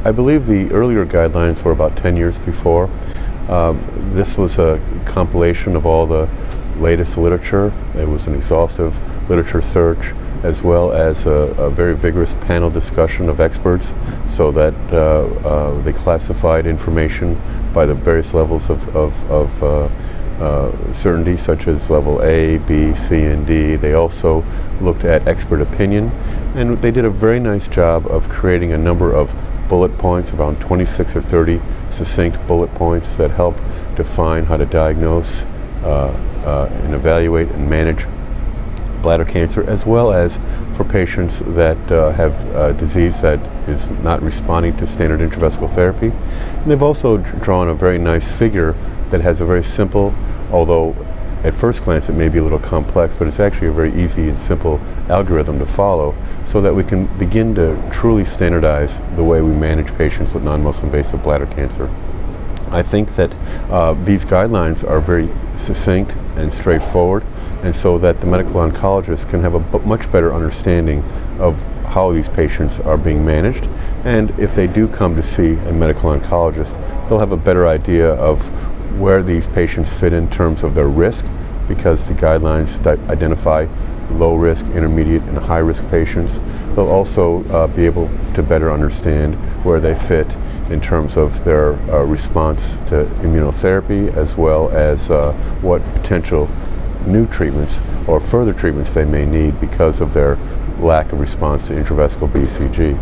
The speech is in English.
I believe the earlier guidelines were about 10 years before. This was a compilation of all the latest literature. It was an exhaustive literature search, as well as a very vigorous panel discussion of experts, so that they classified information by the various levels of certainty, such as level A, B, C, and D. They also looked at expert opinion, and they did a very nice job of creating a number of bullet points, around 26 or 30 succinct bullet points that help define how to diagnose and evaluate and manage bladder cancer, as well as for patients that have a disease that is not responding to standard intravesical therapy. And they've also drawn a very nice figure that has a very simple, although at first glance it may be a little complex, but it's actually a very easy and simple algorithm to follow, so that we can begin to truly standardize the way we manage patients with non-muscle invasive bladder cancer. I think that these guidelines are very succinct and straightforward, and so that the medical oncologist can have a much better understanding of how these patients are being managed. And if they do come to see a medical oncologist, they'll have a better idea of where these patients fit in terms of their risk, because the guidelines identify low risk, intermediate, and high risk patients. They'll also be able to better understand where they fit in terms of their response to immunotherapy, as well as what potential new treatments or further treatments they may need because of their lack of response to intravesical BCG.